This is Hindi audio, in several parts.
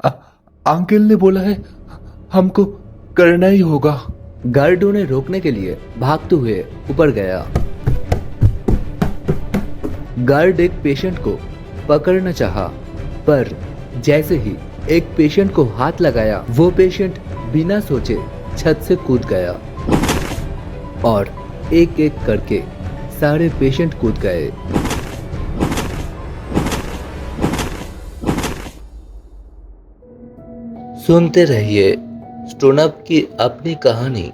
अ- अंकल ने बोला है हमको करना ही होगा। गार्ड उन्हें रोकने के लिए भागते हुए ऊपर गया। गार्ड एक पेशेंट को पकड़ना चाहा, पर जैसे ही एक पेशेंट को हाथ लगाया, वो पेशेंट बिना सोचे छत से कूद गया और एक एक करके सारे पेशेंट कूद गए। सुनते रहिए स्टोनअप की अपनी कहानी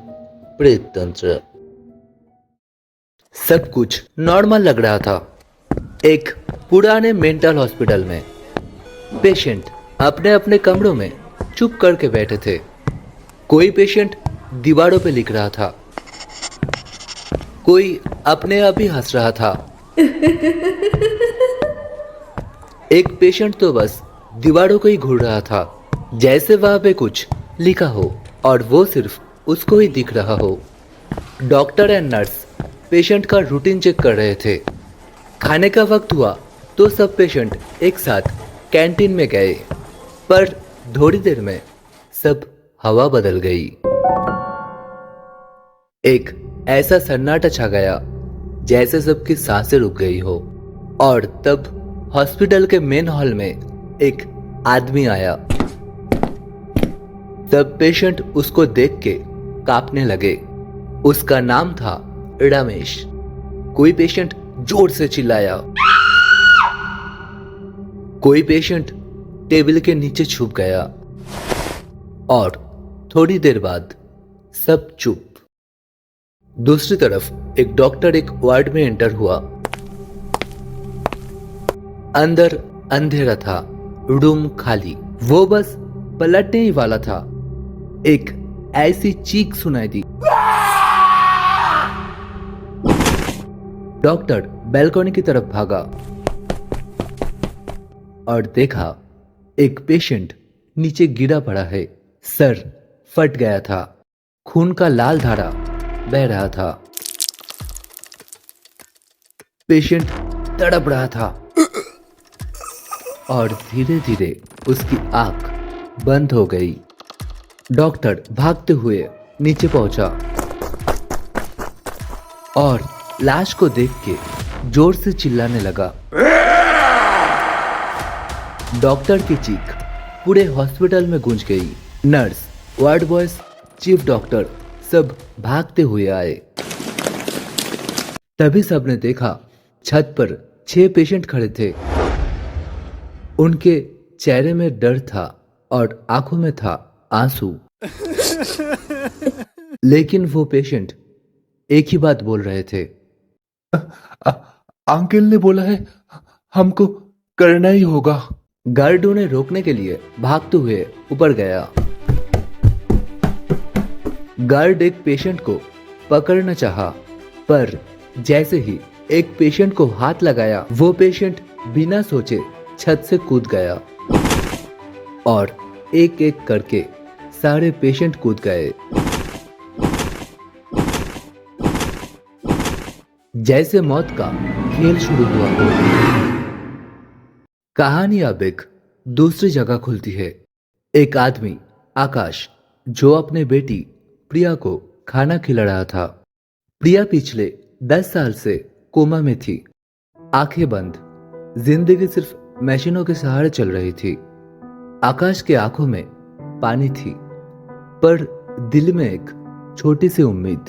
प्रेत तंत्र। सब कुछ नॉर्मल लग रहा था। एक पुराने मेंटल हॉस्पिटल में पेशेंट अपने अपने कमरों में चुप करके बैठे थे। कोई पेशेंट दीवारों पे लिख रहा था, कोई अपने आप ही हंस रहा था। एक पेशेंट तो बस दीवारों को ही घूर रहा था, जैसे वहां पे कुछ लिखा हो और वो सिर्फ उसको ही दिख रहा हो। डॉक्टर एंड नर्स पेशेंट का रूटीन चेक कर रहे थे। खाने का वक्त हुआ तो सब पेशेंट एक साथ कैंटीन में गए, पर थोड़ी देर में सब हवा बदल गई। एक ऐसा सन्नाटा छा गया जैसे सबकी सांसें रुक गई हो। और तब हॉस्पिटल के मेन हॉल में एक आदमी आया। सब पेशेंट उसको देख के कांपने लगे। उसका नाम था रमेश। कोई पेशेंट जोर से चिल्लाया, कोई पेशेंट टेबल के नीचे छुप गया और थोड़ी देर बाद सब चुप। दूसरी तरफ एक डॉक्टर एक वार्ड में एंटर हुआ। अंदर अंधेरा था, रूम खाली। वो बस पलटने ही वाला था, एक ऐसी चीख सुनाई दी। डॉक्टर बैल्कनी की तरफ भागा और देखा एक पेशेंट नीचे गिरा पड़ा है। सर फट गया था, खून का लाल धारा बह रहा था। पेशेंट तड़प रहा था और धीरे धीरे उसकी आंख बंद हो गई। डॉक्टर भागते हुए नीचे पहुंचा और लाश को देख के जोर से चिल्लाने लगा। डॉक्टर की चीख पूरे हॉस्पिटल में गूंज गई। Nurse, ward boys, chief doctor सब भागते हुए आए। तभी सबने देखा छत पर 6 पेशेंट खड़े थे। उनके चेहरे में डर था और आंखों में था आंसू। लेकिन वो पेशेंट एक ही बात बोल रहे थे, अंकल ने बोला है हमको करना ही होगा। गार्ड उन्हें रोकने के लिए भागते हुए ऊपर गया। गार्ड एक पेशेंट को पकड़ना चाहा, पर जैसे ही एक पेशेंट को हाथ लगाया, वो पेशेंट बिना सोचे छत से कूद गया और एक एक करके सारे पेशेंट कूद गए। जैसे मौत का खेल शुरू हुआ हो। कहानी अब एक दूसरी जगह खुलती है। एक आदमी आकाश, जो अपने बेटी प्रिया को खाना खिला रहा था। प्रिया पिछले 10 साल से कोमा में थी, आंखें बंद। जिंदगी सिर्फ मशीनों के सहारे चल रही थी। आकाश के आंखों में पानी थी, पर दिल में एक छोटी सी उम्मीद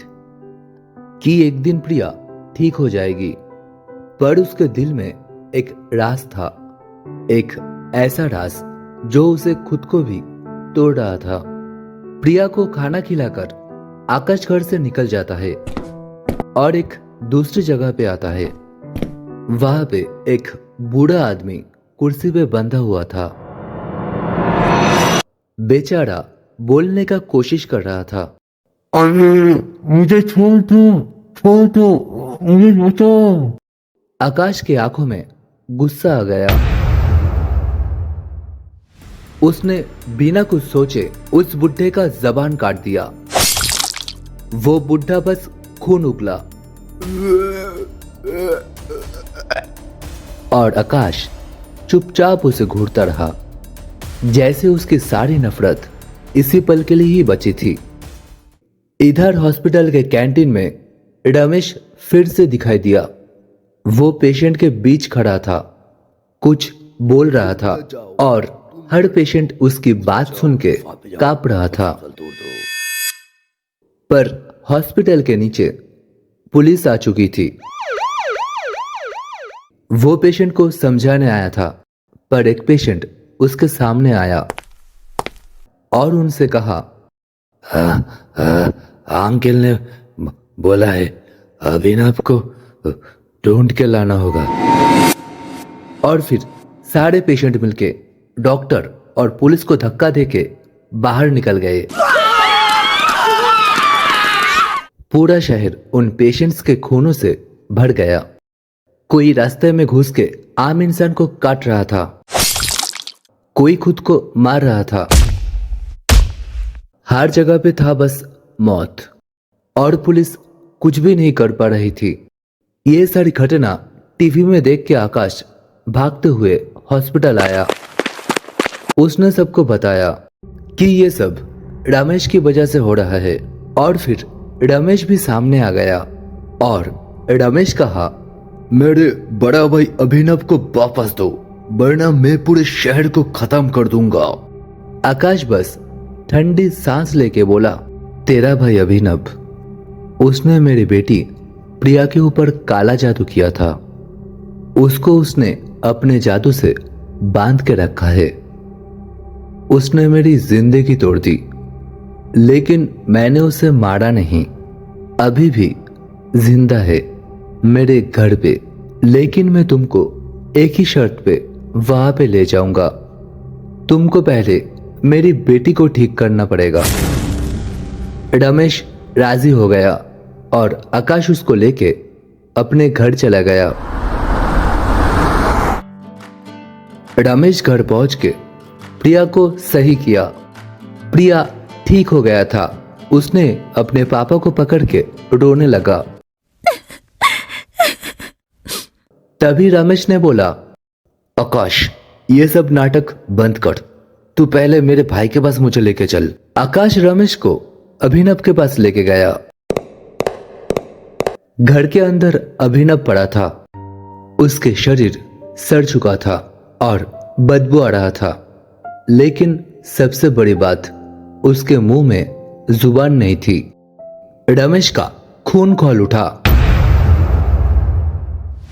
कि एक दिन प्रिया ठीक हो जाएगी। पर उसके दिल में एक राज था, एक ऐसा राज जो उसे खुद को भी तोड़ रहा था। प्रिया को खाना खिलाकर आकाश घर से निकल जाता है और एक दूसरी जगह पे आता है। वहां पे एक बूढ़ा आदमी कुर्सी पे बंधा हुआ था। बेचारा बोलने का कोशिश कर रहा था। अरे मुझे छोड़ दो, मुझे बचाओ। आकाश की आंखों में गुस्सा आ गया। उसने बिना कुछ सोचे उस बुढ़े का जबान काट दिया। वो बुढ़ा बस खून उगला और आकाश चुपचाप उसे घूरता रहा। जैसे उसकी सारी नफरत इसी पल के लिए ही बची थी। इधर हॉस्पिटल के कैंटीन में रमेश फिर से दिखाई दिया। वो पेशेंट के बीच खड़ा था, कुछ बोल रहा था और हर पेशेंट उसकी बात सुन के कांप रहा था। पर हॉस्पिटल के नीचे पुलिस आ चुकी थी। वो पेशेंट को समझाने आया था, पर एक पेशेंट उसके सामने आया और उनसे कहा, अंकल ने बोला है अभिनव को ढूंढ के लाना होगा। और फिर सारे पेशेंट मिलके डॉक्टर और पुलिस को धक्का देके बाहर निकल गए। पूरा शहर उन पेशेंट्स के खूनों से भर गया। कोई रास्ते में घुस के आम इंसान को काट रहा था, कोई खुद को मार रहा था। हर जगह पे था बस मौत, और पुलिस कुछ भी नहीं कर पा रही थी। ये सारी घटना टीवी में देख के आकाश भागते हुए हॉस्पिटल आया। उसने सबको बताया कि ये सब रमेश की वजह से हो रहा है। और फिर रमेश भी सामने आ गया और रमेश कहा, मेरे बड़ा भाई अभिनव को वापस दो, वरना मैं पूरे शहर को खत्म कर दूंगा। आकाश बस ठंडी सांस लेके बोला, तेरा भाई अभिनव, उसने मेरी बेटी प्रिया के ऊपर काला जादू किया था। उसको उसने अपने जादू से बांध के रखा है। उसने मेरी जिंदगी तोड़ दी, लेकिन मैंने उसे मारा नहीं। अभी भी जिंदा है मेरे घर पे। लेकिन मैं तुमको एक ही शर्त पे वहां पे ले जाऊंगा। तुमको पहले मेरी बेटी को ठीक करना पड़ेगा। रमेश राजी हो गया और आकाश उसको लेके अपने घर चला गया। रमेश घर पहुंच के प्रिया को सही किया। प्रिया ठीक हो गया था। उसने अपने पापा को पकड़ के रोने लगा। तभी रमेश ने बोला, आकाश, ये सब नाटक बंद कर। तू पहले मेरे भाई के पास मुझे लेके चल। आकाश रमेश को अभिनव के पास लेके गया। घर के अंदर अभिनव पड़ा था। उसके शरीर सड़ चुका था और बदबू आ रहा था। लेकिन सबसे बड़ी बात, उसके मुंह में जुबान नहीं थी। रमेश का खून खौल उठा।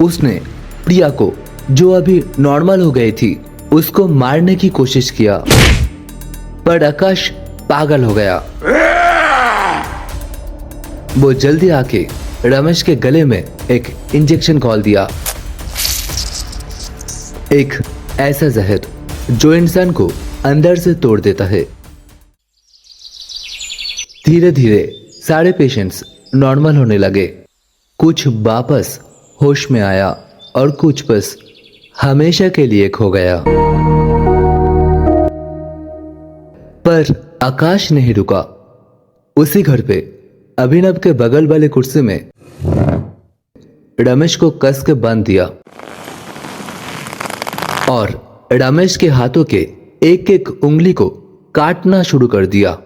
उसने प्रिया को, जो अभी नॉर्मल हो गई थी, उसको मारने की कोशिश किया, पर आकाश पागल हो गया। वो जल्दी आके रमेश के गले में एक इंजेक्शन खोल दिया। एक ऐसा जहर जो इंसान को अंदर से तोड़ देता है। धीरे धीरे सारे पेशेंट्स नॉर्मल होने लगे। कुछ वापस होश में आया और कुछ बस हमेशा के लिए खो गया। पर आकाश नहीं रुका। उसी घर पे अभिनव के बगल वाले कुर्सी में रमेश को कस के बांध दिया और रमेश के हाथों के एक एक उंगली को काटना शुरू कर दिया।